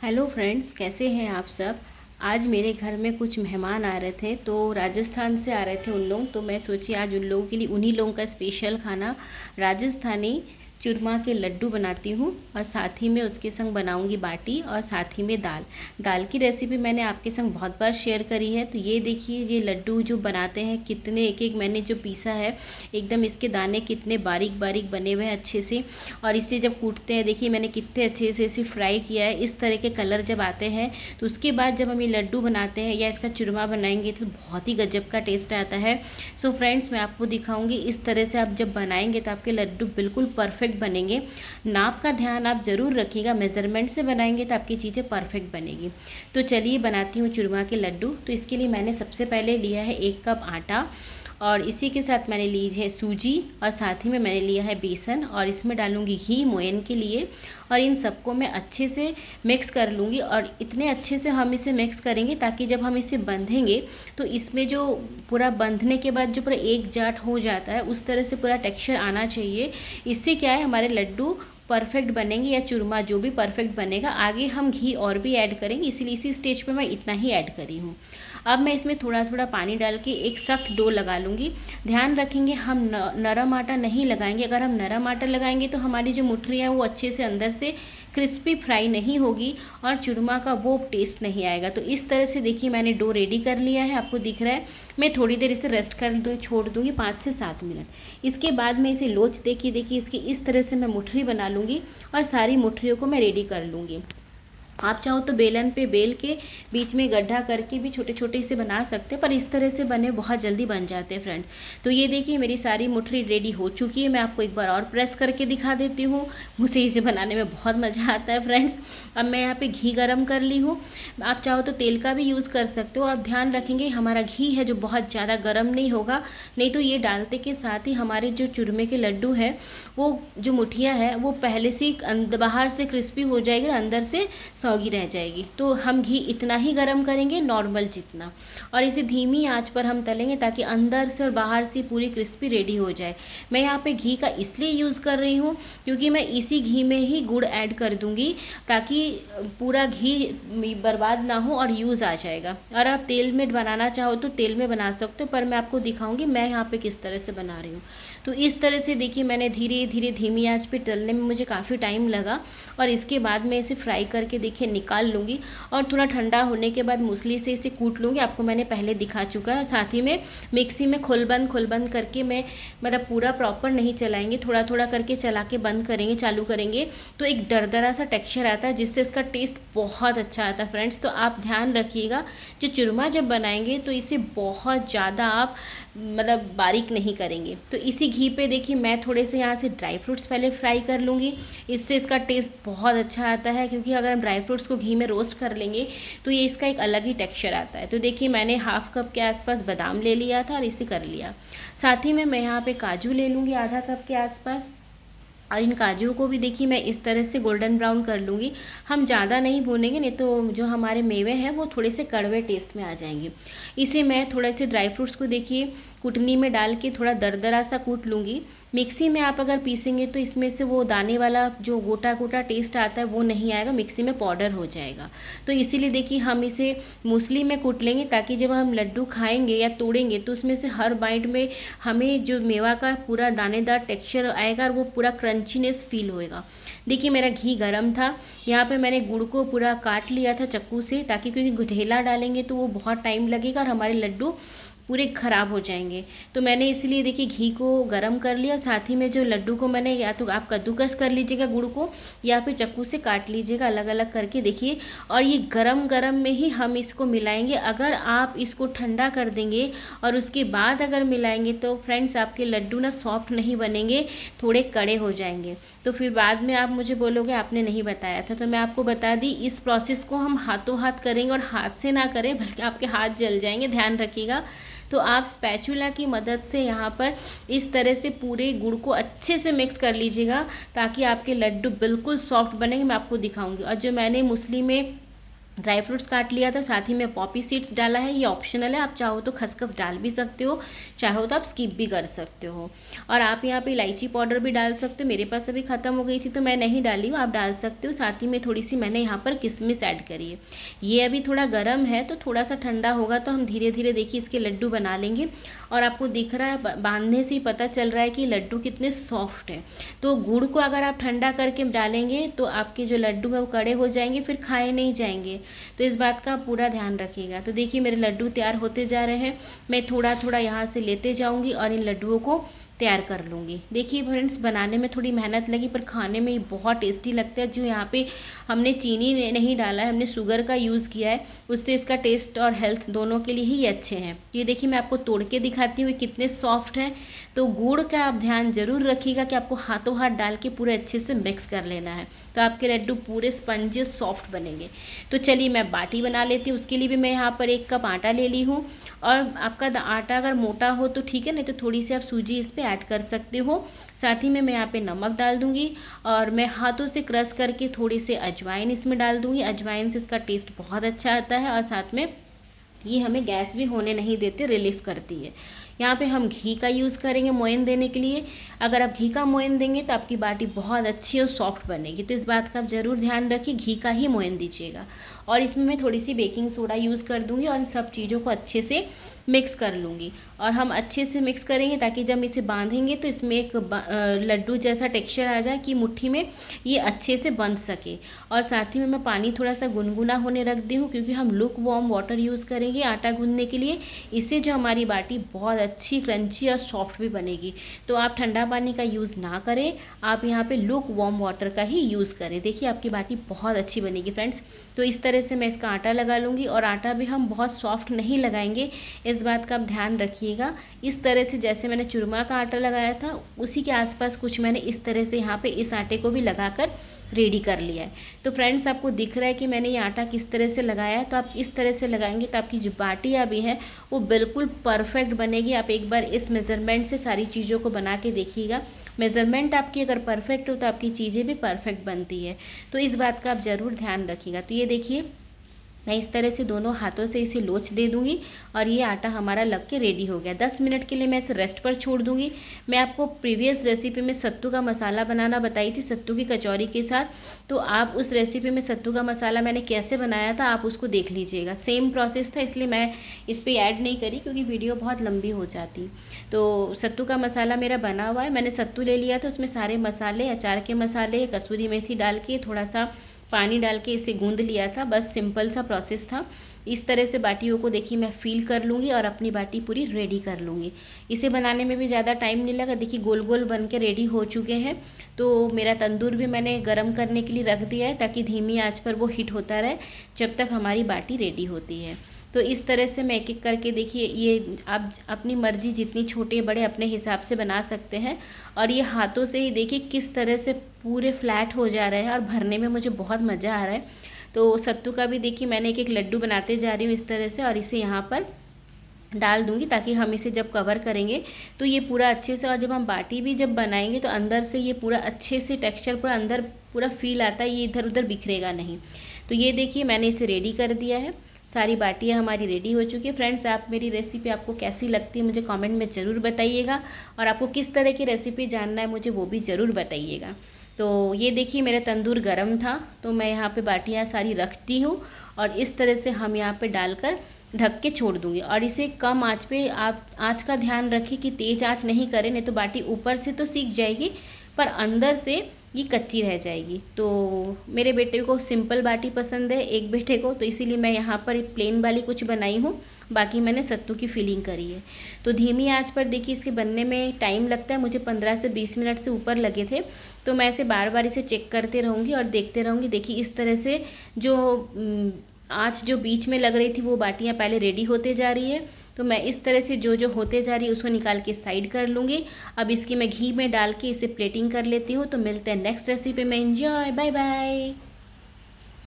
Hello friends, कैसे हैं आप सब। आज मेरे घर में कुछ मेहमान आ रहे थे, तो राजस्थान से आ रहे थे उन लोग। तो मैं सोची आज उन लोगों के लिए, उन्हीं लोगों का स्पेशल खाना राजस्थानी चूरमा के लड्डू बनाती हूँ। और साथ ही में उसके संग बनाऊंगी बाटी, और साथ ही में दाल। दाल की रेसिपी मैंने आपके संग बहुत बार शेयर करी है। तो ये देखिए, ये लड्डू जो बनाते हैं, कितने एक एक मैंने जो पीसा है, एकदम इसके दाने कितने बारीक बारीक बने हुए हैं अच्छे से। और इसे जब कूटते हैं, देखिए मैंने कितने अच्छे से इसे फ्राई किया है। इस तरह के कलर जब आते हैं, तो उसके बाद जब हम ये लड्डू बनाते हैं या इसका चूरमा बनाएंगे, तो बहुत ही गजब का टेस्ट आता है। सो फ्रेंड्स, मैं आपको दिखाऊंगी इस तरह से आप जब बनाएंगे तो आपके लड्डू बिल्कुल परफेक्ट बनेंगे। नाप का ध्यान आप ज़रूर रखिएगा, मेज़रमेंट से बनाएंगे तो आपकी चीज़ें परफेक्ट बनेगी। तो चलिए बनाती हूँ चूरमा के लड्डू। तो इसके लिए मैंने सबसे पहले लिया है 1 कप आटा, और इसी के साथ मैंने ली है सूजी, और साथ ही में मैंने लिया है बेसन, और इसमें डालूंगी घी मोयन के लिए। और इन सबको मैं अच्छे से मिक्स कर लूँगी, और इतने अच्छे से हम इसे मिक्स करेंगे ताकि जब हम इसे बंधेंगे तो इसमें जो पूरा बंधने के बाद जो पूरा एक जाट हो जाता है, उस तरह से पूरा टेक्सचर आना चाहिए। इससे क्या है, हमारे लड्डू परफेक्ट बनेंगे, या चूरमा जो भी परफेक्ट बनेगा। आगे हम घी और भी ऐड करेंगे, इसीलिए इसी स्टेज पे मैं इतना ही ऐड करी हूँ। अब मैं इसमें थोड़ा थोड़ा पानी डाल के एक सख्त डो लगा लूँगी। ध्यान रखेंगे, हम नरम आटा नहीं लगाएंगे। अगर हम नरम आटा लगाएंगे तो हमारी जो मुठरी है वो अच्छे से अंदर से क्रिस्पी फ्राई नहीं होगी, और चूरमा का वो टेस्ट नहीं आएगा। तो इस तरह से देखिए मैंने डो रेडी कर लिया है, आपको दिख रहा है। मैं थोड़ी देर इसे रेस्ट छोड़ दूँगी 5 से 7 मिनट। इसके बाद मैं इसे लोच देखिए इसकी इस तरह से मैं मुठरी बना लूँगी, और सारी मुठरियों को मैं रेडी कर लूँगी। आप चाहो तो बेलन पे बेल के बीच में गड्ढा करके भी छोटे छोटे से बना सकते हैं, पर इस तरह से बने बहुत जल्दी बन जाते हैं फ्रेंड। तो ये देखिए मेरी सारी मुठरी रेडी हो चुकी है। मैं आपको एक बार और प्रेस करके दिखा देती हूँ। मुझे इसे बनाने में बहुत मज़ा आता है फ्रेंड्स। अब मैं यहाँ पे घी गरम कर ली हूँ। आप चाहो तो तेल का भी यूज़ कर सकते हो। और ध्यान रखेंगे, हमारा घी है जो बहुत ज़्यादा गर्म नहीं होगा, नहीं तो ये डालते के साथ ही हमारे जो चूरमे के लड्डू है, वो जो मुठिया है वो पहले से बाहर से क्रिस्पी हो जाएगी और अंदर से सौगी रह जाएगी। तो हम घी इतना ही गर्म करेंगे, नॉर्मल जितना, और इसे धीमी आंच पर हम तलेंगे ताकि अंदर से और बाहर से पूरी क्रिस्पी रेडी हो जाए। मैं यहाँ पे घी का इसलिए यूज़ कर रही हूँ क्योंकि मैं इसी घी में ही गुड़ ऐड कर दूँगी, ताकि पूरा घी बर्बाद ना हो और यूज़ आ जाएगा। और आप तेल में बनाना चाहो तो तेल में बना सकते हो, पर मैं आपको दिखाऊंगी मैं यहाँ पे किस तरह से बना रही हूँ। तो इस तरह से देखिए मैंने धीरे धीरे धीमी आंच पे तलने में मुझे काफ़ी टाइम लगा, और इसके बाद मैं इसे फ्राई करके देखिए निकाल लूँगी। और थोड़ा ठंडा होने के बाद मूसली से इसे कूट लूँगी, आपको मैंने पहले दिखा चुका है। साथ ही में मिक्सी में खोल बंद करके मैं, मतलब पूरा प्रॉपर नहीं चलाएंगे, थोड़ा थोड़ा करके चला के बंद करेंगे, चालू करेंगे, तो एक दरदरा सा टेक्सचर आता है, जिससे इसका टेस्ट बहुत अच्छा आता है फ्रेंड्स। तो आप ध्यान रखिएगा, जो चूरमा जब बनाएंगे तो इसे बहुत ज़्यादा आप मतलब बारीक नहीं करेंगे। तो इसी घी पे देखिए मैं थोड़े से यहाँ से ड्राई फ्रूट्स पहले फ्राई कर लूँगी। इससे इसका टेस्ट बहुत अच्छा आता है, क्योंकि अगर हम ड्राई फ्रूट्स को घी में रोस्ट कर लेंगे तो ये इसका एक अलग ही टेक्सचर आता है। तो देखिए मैंने हाफ कप के आसपास बादाम ले लिया था और इसे कर लिया। साथ ही में मैं यहाँ पे काजू ले लूँगी आधा कप के आसपास, और इन काजू को भी देखिए मैं इस तरह से गोल्डन ब्राउन कर लूँगी। हम ज़्यादा नहीं भूनेंगे, नहीं तो जो हमारे मेवे हैं वो थोड़े से कड़वे टेस्ट में आ जाएंगे। इसे मैं थोड़े से ड्राई फ्रूट्स को देखिए कुटनी में डाल के थोड़ा दरदरा सा कूट लूँगी। मिक्सी में आप अगर पीसेंगे तो इसमें से वो दाने वाला जो गोटा गोटा टेस्ट आता है वो नहीं आएगा, मिक्सी में पाउडर हो जाएगा। तो इसीलिए देखिए हम इसे मूसली में कूट लेंगे, ताकि जब हम लड्डू खाएंगे या तोड़ेंगे तो उसमें से हर बाइट में हमें जो मेवा का पूरा दानेदार टेक्सचर आएगा और वो पूरा क्रंचीनेस फील होएगा। देखिए मेरा घी गरम था, यहाँ पे मैंने गुड़ को पूरा काट लिया था चक्कू से, ताकि क्योंकि ढेला डालेंगे तो वो बहुत टाइम लगेगा और हमारे लड्डू पूरे ख़राब हो जाएंगे। तो मैंने इसलिए देखिए घी को गरम कर लिया। साथ ही में जो लड्डू को मैंने, या तो आप कद्दूकस कर लीजिएगा गुड़ को, या फिर चाकू से काट लीजिएगा अलग अलग करके देखिए। और ये गरम गरम में ही हम इसको मिलाएंगे। अगर आप इसको ठंडा कर देंगे और उसके बाद अगर मिलाएंगे तो फ्रेंड्स आपके लड्डू ना सॉफ्ट नहीं बनेंगे, थोड़े कड़े हो जाएंगे। तो फिर बाद में आप मुझे बोलोगे आपने नहीं बताया था। तो मैं आपको बता दी, इस प्रोसेस को हम हाथों हाथ करेंगे, और हाथ से ना करें बल्कि आपके हाथ जल जाएंगे, ध्यान रखिएगा। तो आप स्पैचुला की मदद से यहाँ पर इस तरह से पूरे गुड़ को अच्छे से मिक्स कर लीजिएगा, ताकि आपके लड्डू बिल्कुल सॉफ्ट बनेंगे। मैं आपको दिखाऊंगी। और जो मैंने मूसली में ड्राई फ्रूट्स काट लिया था, साथ ही में पॉपी सीड्स डाला है। ये ऑप्शनल है, आप चाहो तो खसखस डाल भी सकते हो, चाहो तो आप स्किप भी कर सकते हो। और आप यहाँ पे इलायची पाउडर भी डाल सकते हो। मेरे पास अभी ख़त्म हो गई थी तो मैं नहीं डाली हूँ, आप डाल सकते हो। साथ ही में थोड़ी सी मैंने यहाँ पर किशमिश ऐड करी है। ये अभी थोड़ा गर्म है तो थोड़ा सा ठंडा होगा तो हम धीरे धीरे देखिए इसके लड्डू बना लेंगे। और आपको दिख रहा है, बांधने से ही पता चल रहा है कि लड्डू कितने सॉफ्ट हैं। तो गुड़ को अगर आप ठंडा करके डालेंगे तो आपके जो लड्डू है वो कड़े हो जाएंगे, फिर खाए नहीं जाएंगे। तो इस बात का पूरा ध्यान रखिएगा। तो देखिए मेरे लड्डू तैयार होते जा रहे हैं। मैं थोड़ा थोड़ा यहाँ से लेते जाऊँगी और इन लड्डुओं को तैयार कर लूँगी। देखिए फ्रेंड्स, बनाने में थोड़ी मेहनत लगी पर खाने में बहुत टेस्टी लगता है। जो यहाँ पे हमने चीनी नहीं डाला है, हमने शुगर का यूज़ किया है, उससे इसका टेस्ट और हेल्थ दोनों के लिए ही अच्छे हैं। ये देखिए मैं आपको तोड़ के दिखाती हूँ कितने सॉफ्ट हैं। तो गुड़ का आप ध्यान ज़रूर रखिएगा कि आपको हाथों हाथ डाल के पूरे अच्छे से मिक्स कर लेना है, तो आपके लड्डू पूरे स्पंजी सॉफ्ट बनेंगे। तो चलिए मैं बाटी बना लेती हूँ। उसके लिए भी मैं यहाँ पर 1 कप आटा ले ली हूँ। और आपका आटा अगर मोटा हो तो ठीक है, नहीं तो थोड़ी सी आप सूजी इस पर ऐड कर सकते हो। साथ ही में मैं यहाँ पे नमक डाल दूँगी और मैं हाथों से क्रश करके थोड़ी से अजवाइन इसमें डाल दूँगी। अजवाइन से इसका टेस्ट बहुत अच्छा आता है और साथ में ये हमें गैस भी होने नहीं देते, रिलीफ करती है। यहाँ पे हम घी का यूज़ करेंगे मोयन देने के लिए। अगर आप घी का मोयन देंगे तो आपकी बाटी बहुत अच्छी और सॉफ्ट बनेगी। तो इस बात का आप ज़रूर ध्यान रखिए, घी का ही मोयन दीजिएगा। और इसमें मैं थोड़ी सी बेकिंग सोडा यूज़ कर दूँगी और इन सब चीज़ों को अच्छे से मिक्स कर लूँगी। और हम अच्छे से मिक्स करेंगे ताकि जब इसे बांधेंगे तो इसमें एक लड्डू जैसा टेक्सचर आ जाए कि मुट्ठी में ये अच्छे से बंध सके। और साथ ही में मैं पानी थोड़ा सा गुनगुना होने रख दी हूँ, क्योंकि हम लुक वार्म वाटर यूज़ करेंगे आटा गूंदने के लिए। इससे जो हमारी बाटी बहुत अच्छी क्रंची और सॉफ्ट भी बनेगी। तो आप ठंडा पानी का यूज़ ना करें, आप यहाँ पे लुक वार्म वाटर का ही यूज़ करें। देखिए आपकी बाटी बहुत अच्छी बनेगी फ्रेंड्स। तो इस तरह से मैं इसका आटा लगा लूँगी और आटा भी हम बहुत सॉफ्ट नहीं लगाएंगे, इस बात का आप ध्यान रखिएगा। इस तरह से जैसे मैंने चूरमा का आटा लगाया था उसी के आसपास कुछ मैंने इस तरह से यहाँ पे इस आटे को भी लगाकर रेडी कर लिया है। तो फ्रेंड्स आपको दिख रहा है कि मैंने ये आटा किस तरह से लगाया है। तो आप इस तरह से लगाएंगे तो आपकी जो बाटी अभी है वो बिल्कुल परफेक्ट बनेगी। आप एक बार इस मेज़रमेंट से सारी चीज़ों को बना के देखिएगा। मेज़रमेंट आपकी अगर परफेक्ट हो तो आपकी चीज़ें भी परफेक्ट बनती है। तो इस बात का आप ज़रूर ध्यान रखिएगा। तो ये देखिए मैं इस तरह से दोनों हाथों से इसे लोच दे दूंगी और ये आटा हमारा लग के रेडी हो गया। 10 मिनट के लिए मैं इसे रेस्ट पर छोड़ दूंगी। मैं आपको प्रीवियस रेसिपी में सत्तू का मसाला बनाना बताई थी, सत्तू की कचौरी के साथ। तो आप उस रेसिपी में सत्तू का मसाला मैंने कैसे बनाया था आप उसको देख लीजिएगा। सेम प्रोसेस था, इसलिए मैं इस पर ऐड नहीं करी क्योंकि वीडियो बहुत लंबी हो जाती। तो सत्तू का मसाला मेरा बना हुआ है। मैंने सत्तू ले लिया था, उसमें सारे मसाले, अचार के मसाले, कसूरी मेथी डाल के थोड़ा सा पानी डाल के इसे गूंद लिया था। बस सिंपल सा प्रोसेस था। इस तरह से बाटियों को देखिए मैं फील कर लूँगी और अपनी बाटी पूरी रेडी कर लूँगी। इसे बनाने में भी ज़्यादा टाइम नहीं लगा। देखिए गोल गोल बन के रेडी हो चुके हैं। तो मेरा तंदूर भी मैंने गर्म करने के लिए रख दिया है ताकि धीमी आंच पर वो हीट होता रहे जब तक हमारी बाटी रेडी होती है। तो इस तरह से मैं एक एक करके देखिए, ये आप अपनी मर्जी जितनी छोटे बड़े अपने हिसाब से बना सकते हैं। और ये हाथों से ही देखिए किस तरह से पूरे फ्लैट हो जा रहे हैं और भरने में मुझे बहुत मज़ा आ रहा है। तो सत्तू का भी देखिए मैंने एक एक लड्डू बनाते जा रही हूँ इस तरह से और इसे यहाँ पर डाल दूंगी ताकि हम इसे जब कवर करेंगे तो ये पूरा अच्छे से, और जब हम बाटी भी जब बनाएंगे तो अंदर से ये पूरा अच्छे से टेक्सचर पूरा अंदर पूरा फील आता है, ये इधर उधर बिखरेगा नहीं। तो ये देखिए मैंने इसे रेडी कर दिया है। सारी बाटियाँ हमारी रेडी हो चुकी है। फ्रेंड्स आप मेरी रेसिपी आपको कैसी लगती है मुझे कमेंट में ज़रूर बताइएगा, और आपको किस तरह की रेसिपी जानना है मुझे वो भी ज़रूर बताइएगा। तो ये देखिए मेरा तंदूर गरम था तो मैं यहाँ पे बाटियाँ सारी रखती हूँ और इस तरह से हम यहाँ पे डालकर ढक के छोड़ दूँगी। और इसे कम आँच पे, आप आँच का ध्यान रखिए कि तेज़ आँच नहीं करें, नहीं तो बाटी ऊपर से तो सीख जाएगी पर अंदर से ये कच्ची रह जाएगी। तो मेरे बेटे को सिंपल बाटी पसंद है, एक बेटे को, तो इसीलिए मैं यहाँ पर प्लेन वाली कुछ बनाई हूँ, बाकी मैंने सत्तू की फिलिंग करी है। तो धीमी आंच पर देखिए इसके बनने में टाइम लगता है, मुझे 15 से 20 मिनट से ऊपर लगे थे। तो मैं ऐसे बार बार इसे चेक करते रहूँगी और देखते रहूँगी। देखिए इस तरह से जो आँच जो बीच में लग रही थी वो बाटियाँ पहले रेडी होते जा रही है। तो मैं इस तरह से जो जो होते जा रही है उसको निकाल के साइड कर लूँगी। अब इसकी मैं घी में डाल के इसे प्लेटिंग कर लेती हूँ। तो मिलते हैं नेक्स्ट रेसिपी में। Enjoy, bye bye.